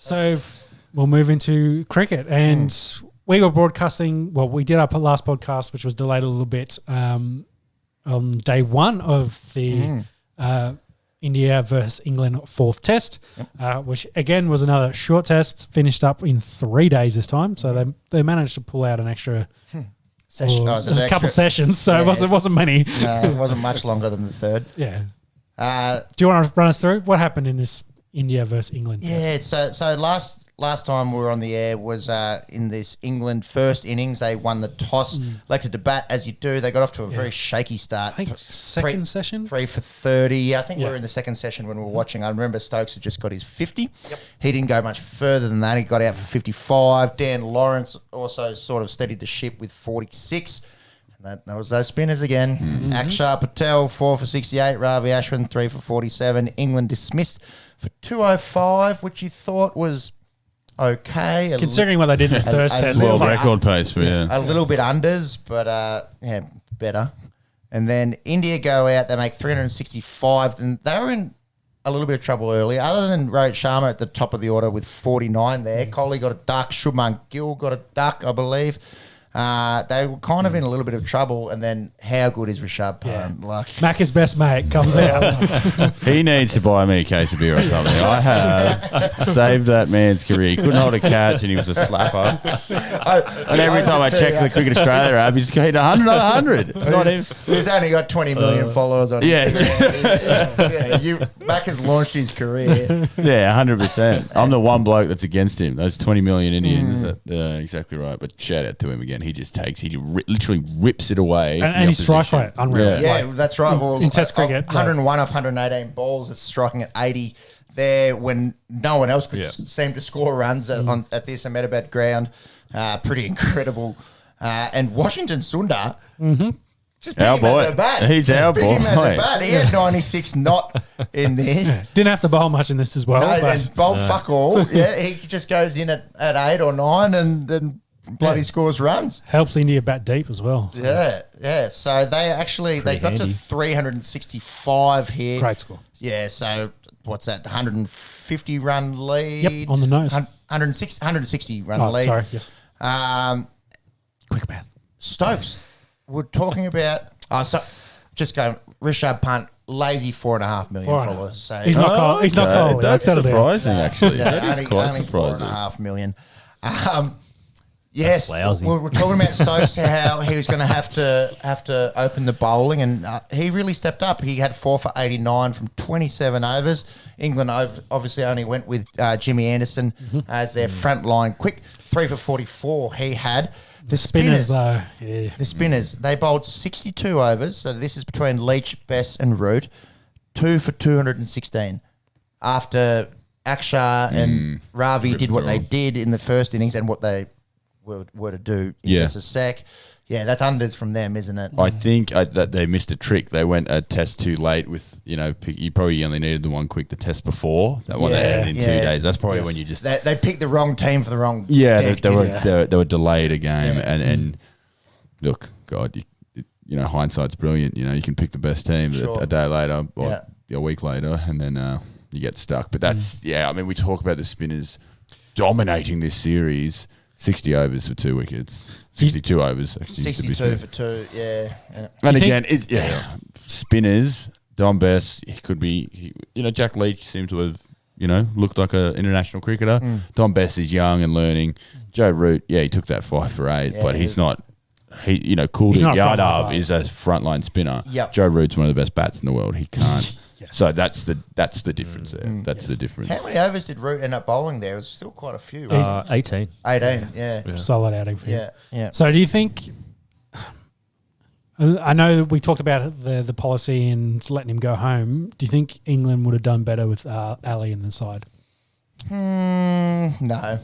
So we'll move into cricket, and we were broadcasting. Well, we did our last podcast, which was delayed a little bit on day one of the India versus England fourth test, which again was another short test, finished up in 3 days this time. So they managed to pull out an extra session. A couple sessions, so it wasn't many. No, it wasn't much longer than the third. Yeah. Do you want to run us through what happened in this India versus England test? Yeah, so last time we were on the air was in this England first innings. They won the toss, elected to bat as you do. They got off to a very shaky start. I think second session? 3 for 30. I think we were in the second session when we were watching. I remember Stokes had just got his 50. Yep. He didn't go much further than that. He got out for 55. Dan Lawrence also sort of steadied the ship with 46. And that was those spinners again. Akshar Patel, 4 for 68. Ravi Ashwin, 3 for 47. England dismissed for 205, which you thought was okay. Considering what they did in the first test. World record pace, a little bit unders, but better. And then India go out, they make 365. And they were in a little bit of trouble early. Other than Rohit Sharma at the top of the order with 49 there. Kohli got a duck. Shubman Gill got a duck, I believe. They were kind of in a little bit of trouble, and then how good is Rishabh Pant? Macca's best mate comes out. He needs to buy me a case of beer or something. I have saved that man's career. He couldn't hold a catch, and he was a slapper. And every time I check the Cricket Australia app, he's hit 100. It's not him. He's only got 20 million followers on Instagram. Mac has launched his career. Yeah, 100%. I'm the one bloke that's against him. Those 20 million Indians. Exactly right. But shout out to him again. He literally rips it away. And his strike rate, unreal. Yeah, that's right. Well, in Test cricket. 101 off 118 balls. It's striking at 80 there when no one else could seem to score runs at this Ahmedabad ground. Pretty incredible. And Washington Sundar, just pick him as a bat. He's our boy. Him as a bat. He had 96 not in this. Didn't have to bowl much in this as well. No, and bowled fuck all. Yeah, he just goes in at 8 or 9 and bloody scores runs. Helps India bat deep as well. Yeah. So they got to 365 here. Great score. Yeah, so what's that, 150 run lead? Yep, on the nose. 160 run lead. Sorry, yes. Quick math. Stokes, we're talking about, just going, Rishabh Pant, lazy 4.5 million followers. So he's not cold. He's not cold. That's surprising, actually. Yeah, that is quite surprising. 4.5 million. Yes, we're talking about Stokes, how he was going to have to open the bowling, and he really stepped up. He had 4 for 89 from 27 overs. England obviously only went with Jimmy Anderson as their front line quick. 3 for 44 he had. The spinners, though. The spinners, they bowled 62 overs, so this is between Leach, Bess and Root. 2 for 216. After Akshar and Ravi did what they did in the first innings and what they were to do in just a sec. Yeah, that's unders from them, isn't it? I think that they missed a trick. They went a test too late with, you probably only needed the one quick, the test before. That one they had in 2 days. That's probably when you just... They picked the wrong team for the wrong... Yeah, they were delayed a game. And look, God, hindsight's brilliant. You can pick the best team a day later or a week later and then you get stuck. But that's, we talk about the spinners dominating this series. 60 overs for 2 wickets. 62 overs. Actually, 62 for 2, yeah. And again, spinners, Dom Bess, he could be, Jack Leach seemed to have, looked like an international cricketer. Dom Bess is young and learning. Joe Root, he took that 5 for 8, but he's not, Kuldeep Yadav is a frontline spinner. Yep. Joe Root's one of the best bats in the world. He can't. So that's the difference there. That's the difference. How many overs did Root end up bowling there? It was still quite a few. 18. 18, yeah. Solid outing for him. Yeah. So do you think... I know that we talked about the policy and letting him go home. Do you think England would have done better with Ali in the side? No.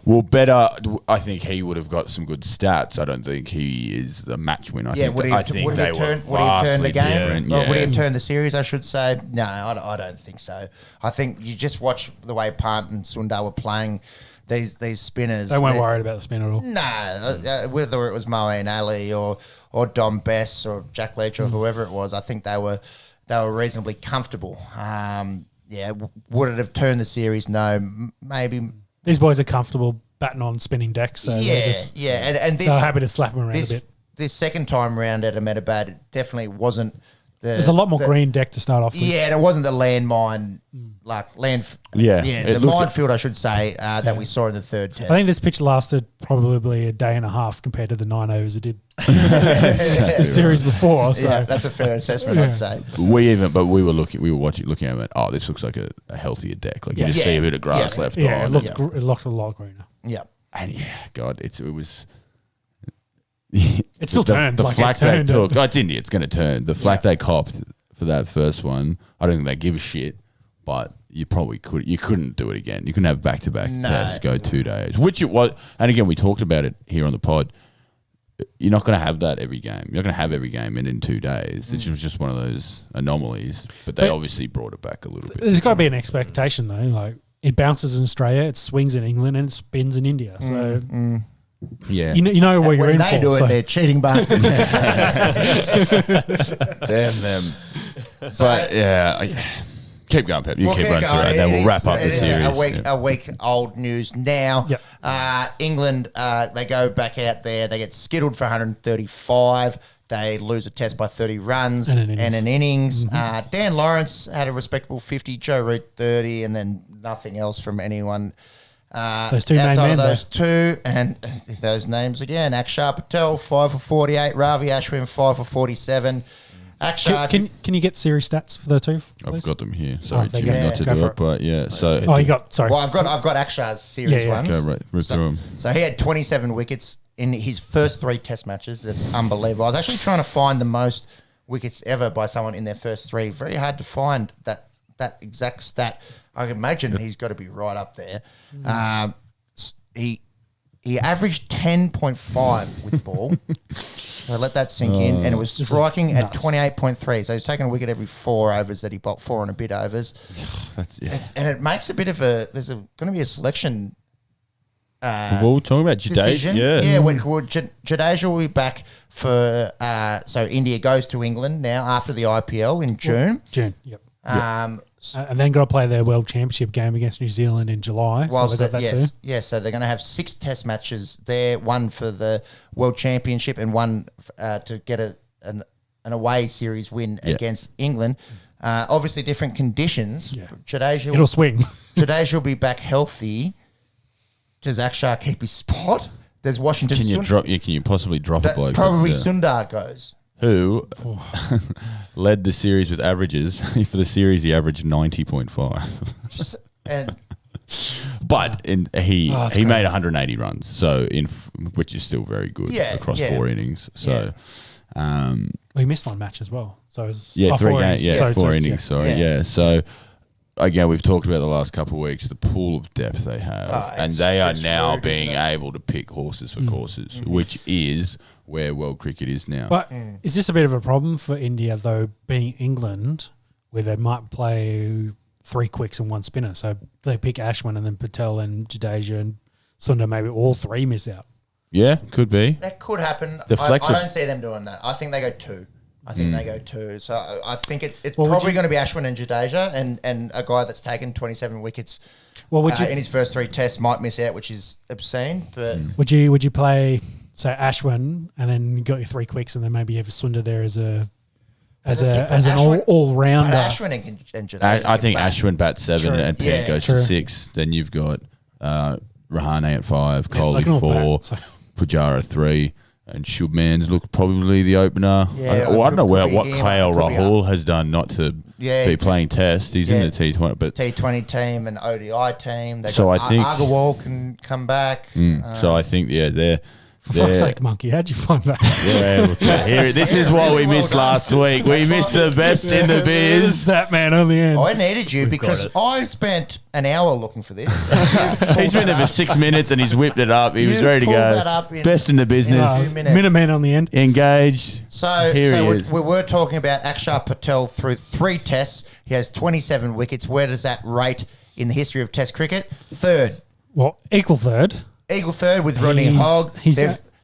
Well, better. I think he would have got some good stats. I don't think he is the match winner. I think they were vastly different. Would he have turned the series, I should say? No, I don't think so. I think you just watch the way Pant and Sundar were playing these spinners. They weren't worried about the spin at all? No. Whether it was Moeen Ali or Dom Bess or Jack Leach or whoever it was, I think they were reasonably comfortable. would it have turned the series? No, maybe. These boys are comfortable batting on spinning decks, so And this, they're happy to slap them around a bit. This second time round at Ahmedabad, it definitely wasn't. There's a lot more green deck to start off with. Yeah, and it wasn't the landmine, the minefield, I should say, that we saw in the third test. I think this pitch lasted probably a day and a half compared to the 9 overs it did the series before. So yeah, that's a fair assessment, I'd say. We were looking at it. Oh, this looks like a healthier deck. Like you just see a bit of grass left. Yeah, it looked a lot greener. Yeah, and God, it was. It still turned. The flack they turned. took. It didn't. It's going to turn. The flack they copped for that first one. I don't think they give a shit. But you probably could. You couldn't do it again. You couldn't have back-to-back tests go 2 days, which it was. And again, we talked about it here on the pod. You're not going to have that every game. You're not going to have every game in 2 days. It was just one of those anomalies. But they obviously brought it back a little bit. There's got to be an expectation though. Like it bounces in Australia, it swings in England, and it spins in India. So. Yeah, you know what you're in for. When they do it, they're cheating bastards. Damn them. But keep going, Pep. You keep running through it, and then we'll wrap up the series. A week old news now. Yep. England, they go back out there. They get skittled for 135. They lose a test by 30 runs and an innings. Dan Lawrence had a respectable 50. Joe Root 30, and then nothing else from anyone. Those two outside of those two, and those names again: Akshar Patel 5 for 48, Ravi Ashwin 5 for 47. Akshar, can you get series stats for the two? I've got them here. Sorry, Jimmy, not to do it, but So you got sorry. Well, I've got Akshar's series ones. Go right through them. So he had 27 wickets in his first 3 Test matches. That's unbelievable. I was actually trying to find the most wickets ever by someone in their first 3. Very hard to find that exact stat. I can imagine he's got to be right up there. He averaged 10.5 with the ball. So let that sink in. And it was striking at 28.3. So he's taking a wicket every 4 overs that he bowled, 4 and a bit overs. And it makes a bit of there's going to be a selection. We're talking about Jadeja. Yeah, Jadeja will be back for. So India goes to England now after the IPL in June. Yep. And then got to play their World Championship game against New Zealand in July. So so they're going to have 6 Test matches there, 1 for the World Championship and 1 to get an away series win against England. Obviously, different conditions. Yeah. It'll swing. Jadeja will be back healthy. Does Akshar keep his spot? There's Washington. Can you possibly drop a bloke? Probably Sundar goes. Who led the series with averages. For the series, he averaged 90.5. But he made 180 runs, so which is still very good across 4 innings. So he missed 1 match as well. So it was 3 games. 4 innings. So again, we've talked about the last couple of weeks, the pool of depth they have, and they are now being able to pick horses for courses, which is where world cricket is now. But is this a bit of a problem for India, though, being England, where they might play 3 quicks and 1 spinner? So they pick Ashwin and then Patel and Jadeja and Sundar, maybe all 3 miss out. Yeah, could be. That could happen. I don't see them doing that. I think they go 2. So I think it's probably going to be Ashwin and Jadeja, and a guy that's taken 27 wickets in his first 3 tests might miss out, which is obscene. But would you play... So Ashwin, and then you got your 3 quicks, and then maybe you have Sundar there as an all rounder. Ashwin and Jadeja. I think Ashwin bats 7 and Pant goes to 6. Then you've got Rahane at 5, Kohli 4, Pujara 3, and Shubman's look probably the opener. I don't know what KL Rahul has done not to be playing Test. He's in the T20, but T20 team and ODI team. I think Agarwal can come back. So I think they're. For fuck's sake, Monkey, how'd you find that? This is what we missed last week. We missed the best in the biz. That man on the end. I needed you because I spent an hour looking for this. He's been there for 6 minutes and he's whipped it up. He was ready to go. Best in the business. Minuteman on the end. Engaged. So we were talking about Akshar Patel through 3 tests. He has 27 wickets. Where does that rate in the history of Test cricket? 3rd. Well, equal 3rd. Eagle 3rd with Rodney Hogg.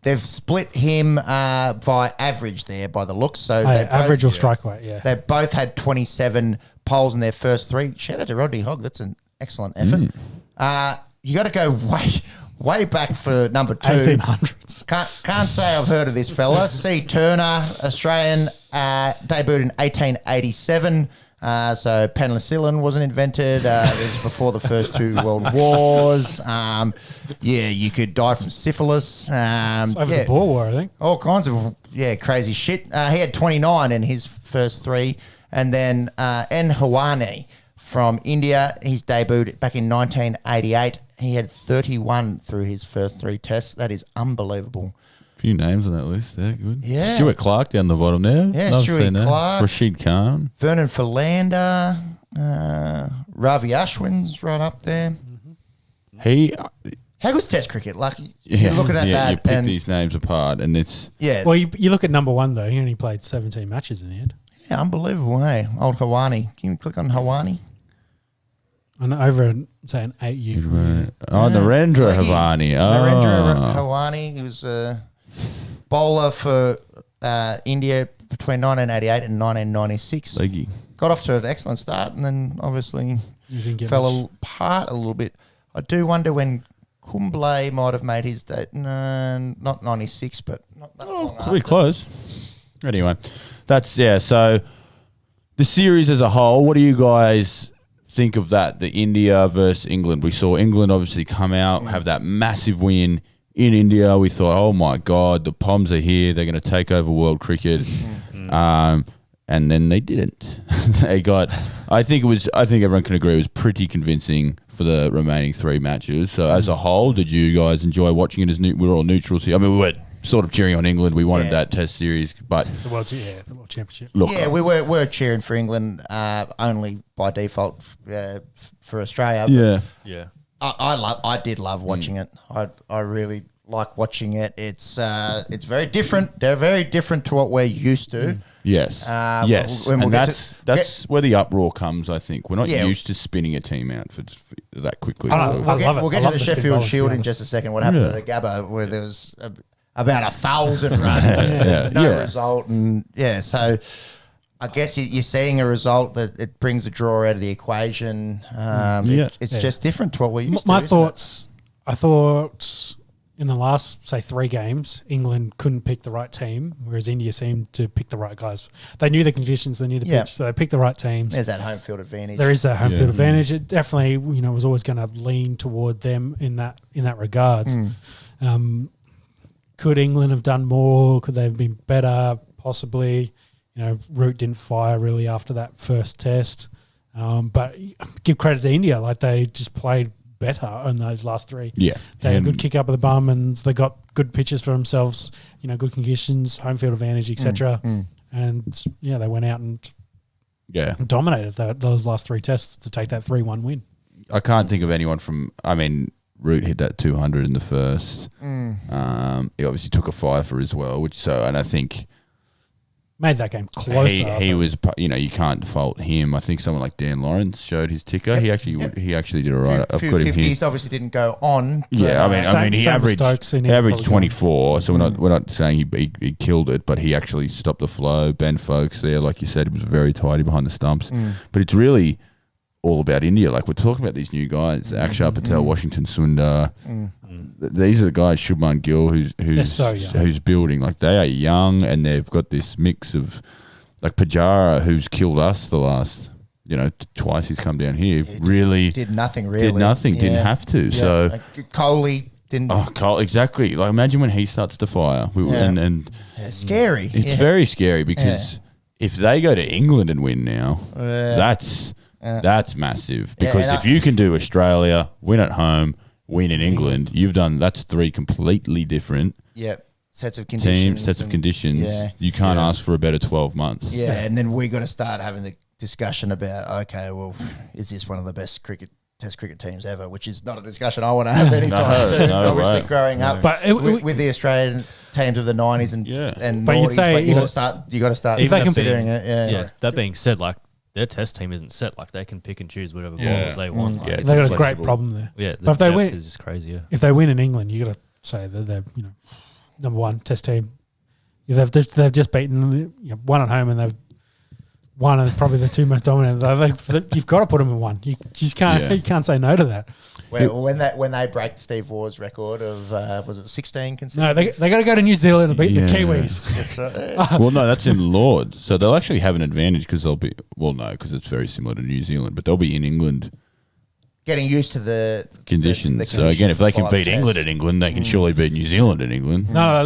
They've split him by average there by the looks. So average or strike rate, They both had 27 poles in their first 3. Shout out to Rodney Hogg. That's an excellent effort. You got to go way back for number 2. 1800s. Can't say I've heard of this fella. C. Turner, Australian, debuted in 1887. So penicillin wasn't invented. It was before the first 2 world wars. You could die from syphilis. Over the Boer War, I think. All kinds of crazy shit. He had 29 in his first 3, and then N. Hawani from India. He's debuted back in 1988. He had 31 through his first 3 tests. That is unbelievable. Few names on that list there, good. Yeah. Stuart Clark down the bottom there. Yeah, Love Stuart seeing that. Clark. Rashid Khan. Vernon Philander. Ravi Ashwin's right up there. He... How good's Test cricket? Like, you're looking at that. You pick these names apart and it's... Yeah. Well, you look at number 1, though. He only played 17 matches in the end. Yeah, unbelievable, hey? Old Hawani. Can you click on Hawani? And over, say, an 8-year career. Narendra Hawani. Narendra Hawani. He was a bowler for India between 1988 and 1996. Leggy. Got off to an excellent start and then obviously fell apart a little bit. I do wonder when Kumble might have made his date. No, not 96, but not that long after. Pretty close. Anyway, so the series as a whole, what do you guys think of that? The India versus England. We saw England obviously come out, have that massive win in India. We thought, oh my God, the Poms are here. They're going to take over world cricket. And then they didn't. They got, I think everyone can agree it was pretty convincing for the remaining 3 matches. So as a whole, did you guys enjoy watching it? We were all neutrals here. I mean, we were sort of cheering on England. We wanted that Test series, but the World Championship. Look, we were cheering for England only by default for Australia. Yeah. I did love watching it. I really like watching it. It's very different. They're very different to what we're used to. Yes. Yes. And that's where the uproar comes, I think. We're not used to spinning a team out for that quickly. We'll get to the Sheffield Shield in just a second. What happened to the Gabba where there was about 1,000 runs, no result. And so I guess you're seeing a result that it brings a draw out of the equation. It's just different to what we're used to. My thoughts, I thought in the last, say, 3 games, England couldn't pick the right team, whereas India seemed to pick the right guys. They knew the conditions, they knew the pitch, so they picked the right teams. There's that home field advantage. There is that home field advantage. It definitely, was always going to lean toward them in that regards. Could England have done more? Could they have been better? Possibly. Root didn't fire really after that first test. But give credit to India, like they just played better in those last 3. Yeah. They had a good kick up of the bum and they got good pitches for themselves, good conditions, home field advantage, etc. And they went out and dominated those last 3 tests to take that 3-1 win. I can't think of anyone Root hit that 200 in the first. He obviously took a fifer as well, and I think made that game closer. He was, you can't fault him. I think someone like Dan Lawrence showed his ticker. Yep. He actually did all right. A few 50s obviously didn't go on. Yeah, I mean, he averaged 24. So we're not saying he killed it, but he actually stopped the flow. Ben Folkes there, like you said, he was very tidy behind the stumps. But it's really all about India. Like we're talking about these new guys, Akshar Patel, Washington Sundar. These are the guys, Shubman Gill, who's building. Like they are young and they've got this mix of like Pujara, who's killed us the last, twice he's come down here. Really did nothing. Didn't have to. Yeah. So like Kohli didn't. Oh, Kohli, exactly. Like imagine when he starts to fire. And it's scary. It's very scary because if they go to England and win now, that's massive. Because if you can do Australia, win at home, win in England, that's 3 completely different sets of conditions. Conditions. Yeah. You can't ask for a better 12 months. Yeah, and then we got to start having the discussion about, okay, well, is this one of the best Test cricket teams ever? Which is not a discussion I want to have anytime soon. Obviously, growing up with the Australian teams of the 90s and but noughties, you'd say you got to start considering it. Yeah. That being said, like their test team isn't set. Like they can pick and choose whatever bowlers they want. Like, they've got a great problem there. Yeah, but if they win, is crazy. Yeah. If they win in England, you got to say that they're number 1 Test team. They've just beaten one at home and they've one of probably the two most dominant. You've got to put them in one. You just can't. Yeah. You can't say no to that. Well, when they break Steve Ward's record of was it 16 consecutive? No, they got to go to New Zealand and beat the Kiwis. That's right. Well, no, that's in Lords, so they'll actually have an advantage because they'll be because it's very similar to New Zealand, but they'll be in England. Getting used to the conditions. the So again, if they can 5 beat tests. England at England, they can surely beat New Zealand at England. No,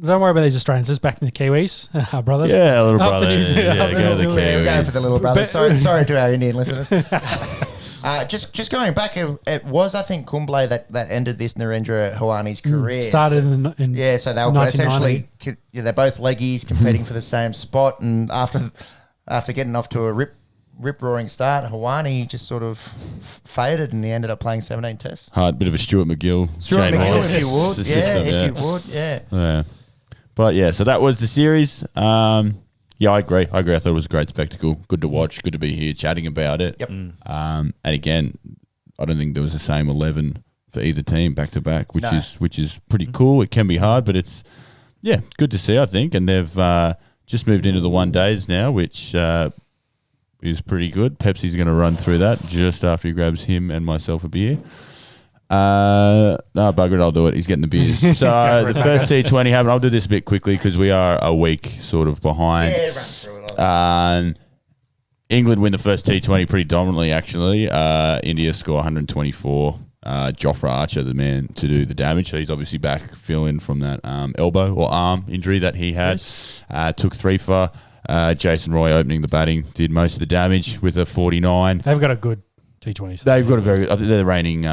don't worry about these Australians. Just back in the Kiwis, our brothers. Yeah, little Up to brother. New Zealand. Yeah, Up to go New to the Zealand. Yeah, we're going for the little brother. But- Sorry to our Indian listeners. Just going back, it was, I think, Kumble that ended this Narendra Hawani's career. Started in Yeah, so they were 1990. essentially they're both leggies competing for the same spot, and after getting off to a rip roaring start, Hawani just sort of faded, and he ended up playing 17 tests. Hard bit of a Stuart McGill. Stuart Shane McGill, Hollis if you would, system, you would, Yeah. But yeah, so that was the series. Yeah, I agree. I thought it was a great spectacle. Good to watch. Good to be here chatting about it. Yep. And again, I don't think there was the same 11 for either team back to back, which is pretty cool. It can be hard, but it's good to see, I think. And they've just moved into the 1 days now, which is pretty good. Pepsi's going to run through that just after he grabs him and myself a beer. No, bugger it, I'll do it. He's getting the beers. So the first T20 happened. I'll do this a bit quickly because we are a week sort of behind. Yeah, run through it. England win the first T20 pretty dominantly, actually. India score 124. Jofra Archer, the man to do the damage. So he's obviously back feeling from that elbow or arm injury that he had. Took 3 for. Jason Roy opening the batting, did most of the damage with a 49. They've got a good T20. They've got a very. I think they're the reigning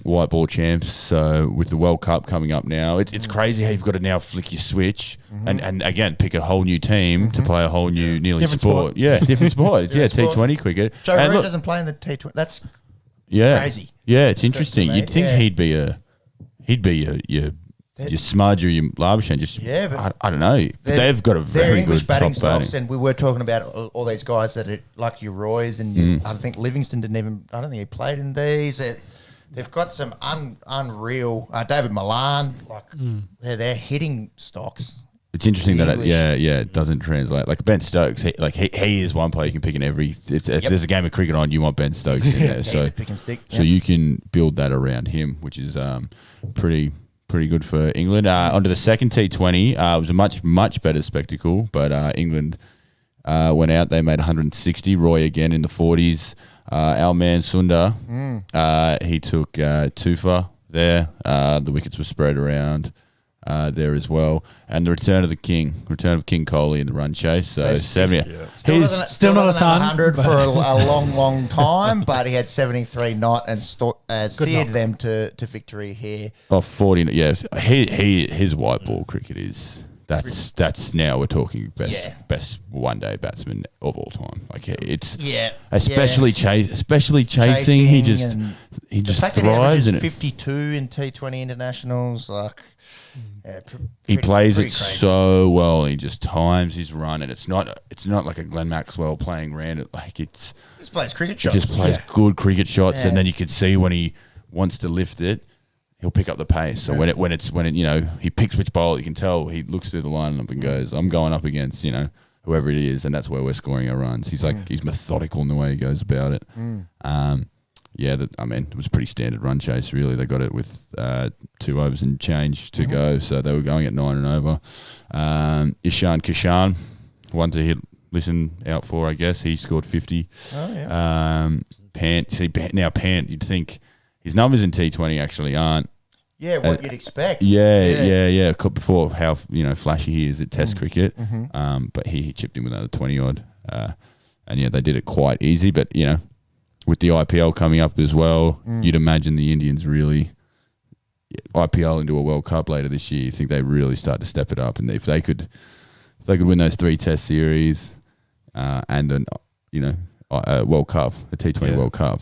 white ball champs. So with the World Cup coming up now, it's crazy how you've got to now flick your switch and again pick a whole new team to play a whole new nearly Different sport. sport. Yeah, different sport. Different sport. T20 cricket. Joe And Root look, doesn't play in the T20. That's crazy. Yeah, it's interesting. me, You'd think yeah. he'd be your Smudge or your Labuschagne. Just I don't know. But they've got a they're very English good batting top stocks, batting. and we were talking about all these guys that are like your Roys and I think Livingston didn't even. I don't think he played in these. They've got some unreal. David Milan, they're hitting stocks. It's interesting that English. it doesn't translate. Like Ben Stokes, he is one player you can pick in every. If there's a game of cricket on, you want Ben Stokes in there. He's So a pick and stick. So you can build that around him, which is pretty good for England. Onto the second T20, it was a much better spectacle, but England went out. They made 160. Roy again in the 40s. Our man Sundar, he took 2 for there. The wickets were spread around there as well, and the return of King Kohli in the run chase. So 70. Still not a ton, 100 for a long time, but he had 73 not and steered them to victory here. 40. Yeah, his white ball cricket is. That's now we're talking best one day batsman of all time. Like it's especially chasing. He just the fact that thrives he in averages it. 52 in T20 internationals, like He plays pretty it crazy. so well. He just times his run, and it's not like a Glenn Maxwell playing random. Like he Just plays cricket shots. just plays good cricket shots, Yeah. and then you can see when he wants to lift it, he'll pick up the pace. So when he picks which bowl, you can tell he looks through the lineup and goes, "I'm going up against whoever it is," and that's where we're scoring our runs. He's he's methodical in the way he goes about it. It was a pretty standard run chase. Really, they got it with 2 overs and change to go, so they were going at 9 and over. Ishan Kishan, one to listen out for, I guess. He scored 50. Oh yeah. Pant. You'd think. His numbers in T20 actually aren't. Yeah, what you'd expect. Yeah. Before how flashy he is at Test cricket, but he chipped in with another 20 odd, and they did it quite easy. But with the IPL coming up as well, you'd imagine the Indians really IPL into a World Cup later this year. You think they really start to step it up, and if they could win those 3 Test series, and then World Cup, a T20 World Cup,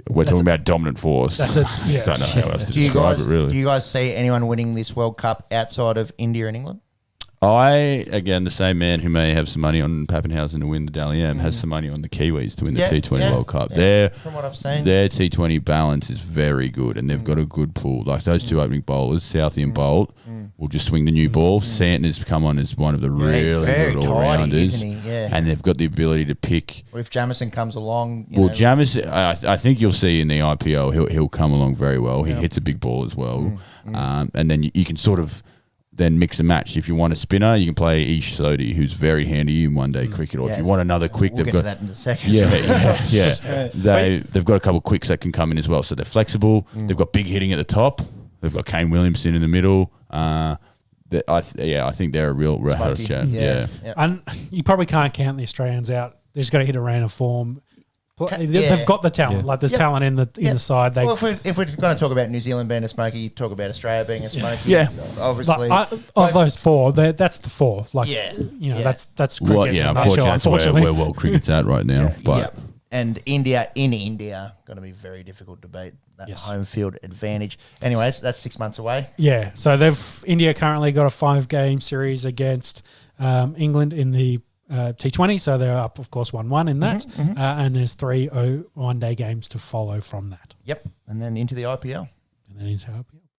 we're talking about dominant force. That's it. I don't know how else to Do you describe guys it, really. do you guys see anyone winning this World Cup outside of India and England? Again, the same man who may have some money on Pappenhausen to win the Dally M has some money on the Kiwis to win the T20 World Cup. Yeah. From what I've seen. Their T20 balance is very good, and they've got a good pool. Like those 2 opening bowlers, Southey and Bolt, will just swing the new ball. Santon has come on as one of the really good all-rounders. And they've got the ability to pick. Well, if Jamison comes along... Jamison, I think you'll see in the IPL, he'll come along very well. He hits a big ball as well. And then you can sort of then mix and match. If you want a spinner, you can play Ish Sodhi, who's very handy in one-day cricket. Or if you want another quick, we'll they've get got to that in a second. They've got a couple of quicks that can come in as well. So they're flexible. They've got big hitting at the top. They've got Kane Williamson in the middle. I think they're a real house chat. Yeah. And you probably can't count the Australians out. They've just got to hit a random form. They've got the talent. Like there's talent in the side. Well, if we're going to talk about New Zealand being a smoky, you talk about Australia being a smoky. Obviously, of those four, that's the four. Like that's cricket. Well, unfortunately, that's where world cricket's at right now. But and India going to be very difficult to beat that home field advantage. Anyways, that's 6 months away. Yeah, so India currently got a 5-game series against England in the T20, so they're up, of course, 1-1 in that, and there's 3 one-day games to follow from that. Yep, and then into the IPL.